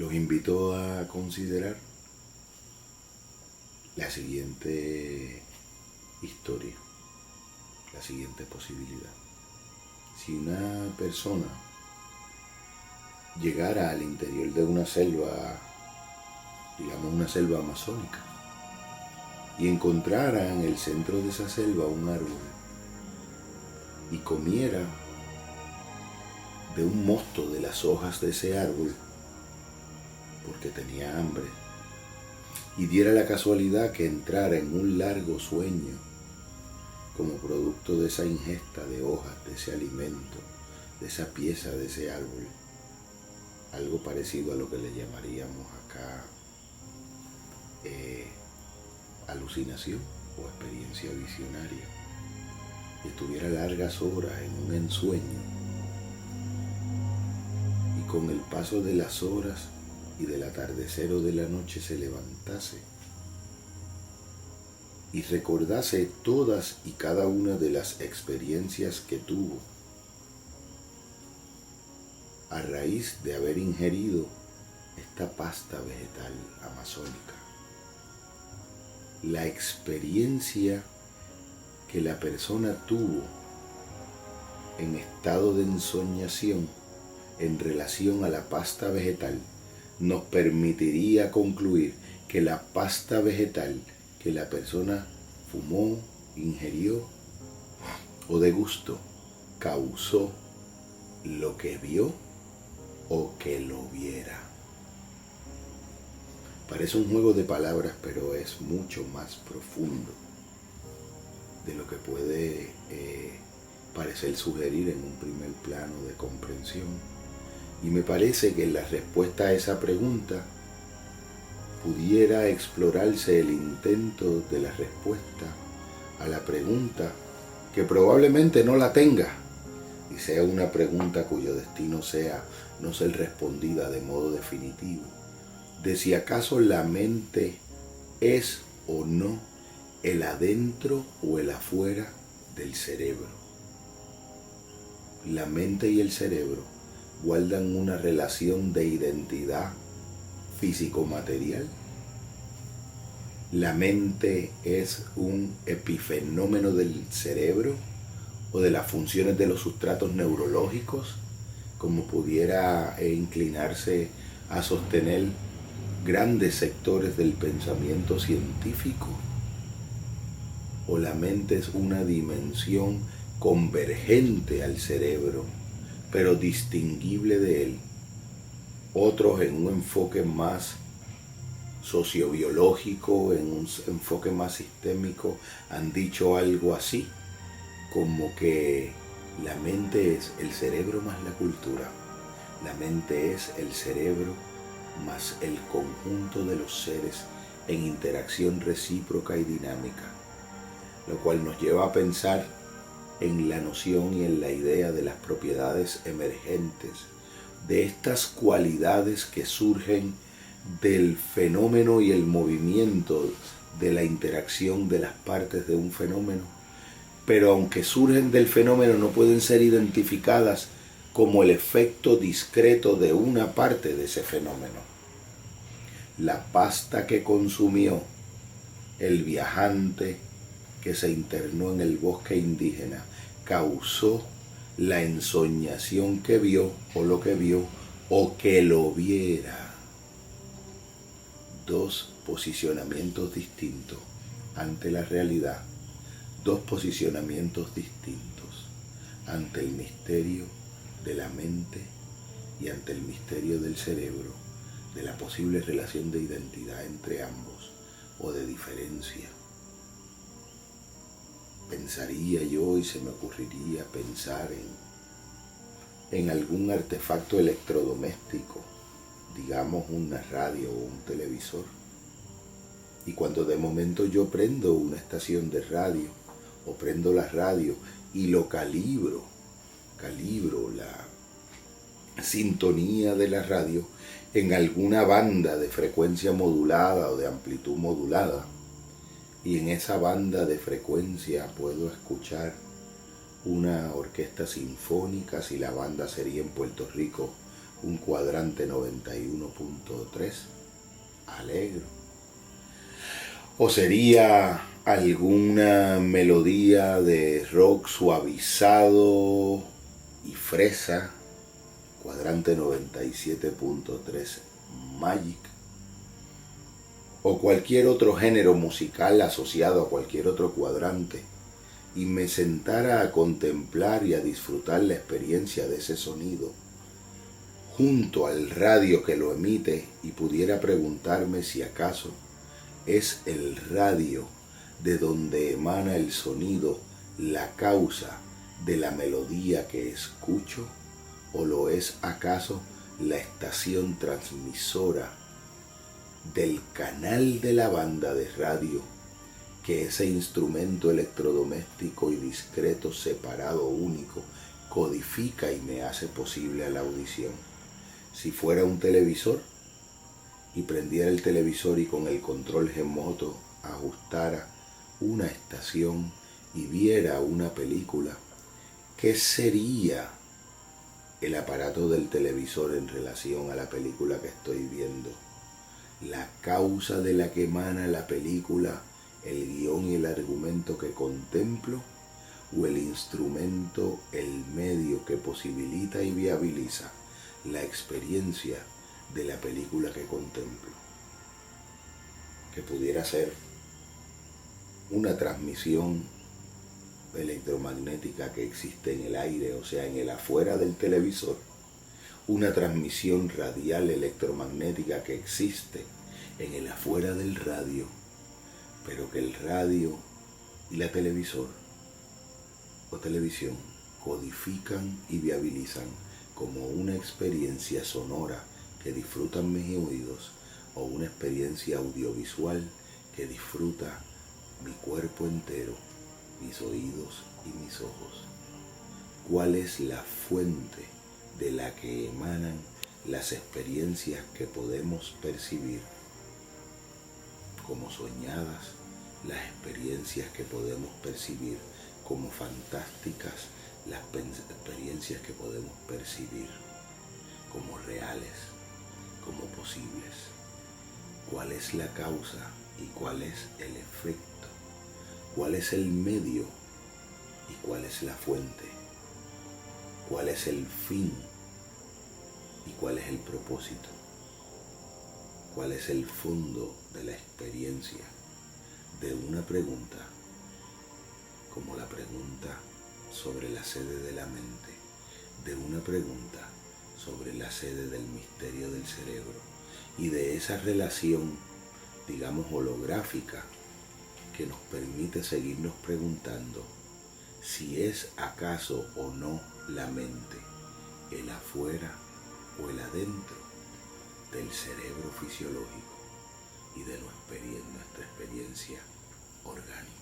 Los invito a considerar la siguiente historia, la siguiente posibilidad. Si una persona llegara al interior de una selva, digamos una selva amazónica, y encontrara en el centro de esa selva un árbol y comiera de un mosto de las hojas de ese árbol porque tenía hambre, y diera la casualidad que entrara en un largo sueño como producto de esa ingesta de hojas, de ese alimento, de esa pieza de ese árbol, algo parecido a lo que le llamaríamos acá alucinación o experiencia visionaria, y estuviera largas horas en un ensueño, y con el paso de las horas y del atardecer o de la noche se levantase y recordase todas y cada una de las experiencias que tuvo a raíz de haber ingerido esta pasta vegetal amazónica. La experiencia que la persona tuvo en estado de ensoñación en relación a la pasta vegetal nos permitiría concluir que la pasta vegetal que la persona fumó, ingirió o degustó causó lo que vio o que lo viera. Parece un juego de palabras, pero es mucho más profundo de lo que puede parecer sugerir en un primer plano de comprensión. Y me parece que en la respuesta a esa pregunta pudiera explorarse el intento de la respuesta a la pregunta que probablemente no la tenga y sea una pregunta cuyo destino sea no ser respondida de modo definitivo, de si acaso la mente es o no el adentro o el afuera del cerebro. La mente y el cerebro guardan una relación de identidad físico-material. La mente es un epifenómeno del cerebro o de las funciones de los sustratos neurológicos, como pudiera inclinarse a sostener grandes sectores del pensamiento científico. O la mente es una dimensión convergente al cerebro, pero distinguible de él. Otros en un enfoque más sociobiológico, en un enfoque más sistémico, han dicho algo así, como que la mente es el cerebro más la cultura. La mente es el cerebro más el conjunto de los seres en interacción recíproca y dinámica, lo cual nos lleva a pensar en la noción y en la idea de las propiedades emergentes, de estas cualidades que surgen del fenómeno y el movimiento de la interacción de las partes de un fenómeno, pero aunque surgen del fenómeno no pueden ser identificadas como el efecto discreto de una parte de ese fenómeno. La pasta que consumió el viajante que se internó en el bosque indígena causó la ensoñación que vio o lo que vio o que lo viera. Dos posicionamientos distintos ante la realidad, dos posicionamientos distintos ante el misterio de la mente y ante el misterio del cerebro, de la posible relación de identidad entre ambos o de diferencia. Pensaría yo y se me ocurriría pensar en algún artefacto electrodoméstico, digamos una radio o un televisor, y cuando de momento yo prendo una estación de radio o prendo la radio y lo calibro la sintonía de la radio en alguna banda de frecuencia modulada o de amplitud modulada, y en esa banda de frecuencia puedo escuchar una orquesta sinfónica, si la banda sería en Puerto Rico, un cuadrante 91.3 alegro. O sería alguna melodía de rock suavizado y fresa, cuadrante 97.3 Magic. O cualquier otro género musical asociado a cualquier otro cuadrante, y me sentara a contemplar y a disfrutar la experiencia de ese sonido junto al radio que lo emite, y pudiera preguntarme si acaso es el radio de donde emana el sonido la causa de la melodía que escucho, o lo es acaso la estación transmisora del canal de la banda de radio que ese instrumento electrodoméstico y discreto, separado, único, codifica y me hace posible a la audición. Si fuera un televisor y prendiera el televisor y con el control remoto ajustara una estación y viera una película, ¿qué sería el aparato del televisor en relación a la película que estoy viendo? ¿La causa de la que emana la película, el guión y el argumento que contemplo, o el instrumento, el medio que posibilita y viabiliza la experiencia de la película que contemplo? Que pudiera ser una transmisión electromagnética que existe en el aire, o sea, en el afuera del televisor, una transmisión radial electromagnética que existe en el afuera del radio, pero que el radio y la televisor o televisión codifican y viabilizan como una experiencia sonora que disfrutan mis oídos, o una experiencia audiovisual que disfruta mi cuerpo entero, mis oídos y mis ojos. ¿Cuál es la fuente de la que emanan las experiencias que podemos percibir como soñadas, las experiencias que podemos percibir como fantásticas, las experiencias que podemos percibir como reales, como posibles? ¿Cuál es la causa y cuál es el efecto? ¿Cuál es el medio y cuál es la fuente? ¿Cuál es el fin y cuál es el propósito? ¿Cuál es el fondo de la experiencia de una pregunta como la pregunta sobre la sede de la mente, de una pregunta sobre la sede del misterio del cerebro, y de esa relación, digamos, holográfica, que nos permite seguirnos preguntando si es acaso o no la mente el afuera o el adentro del cerebro fisiológico y de nuestra experiencia orgánica?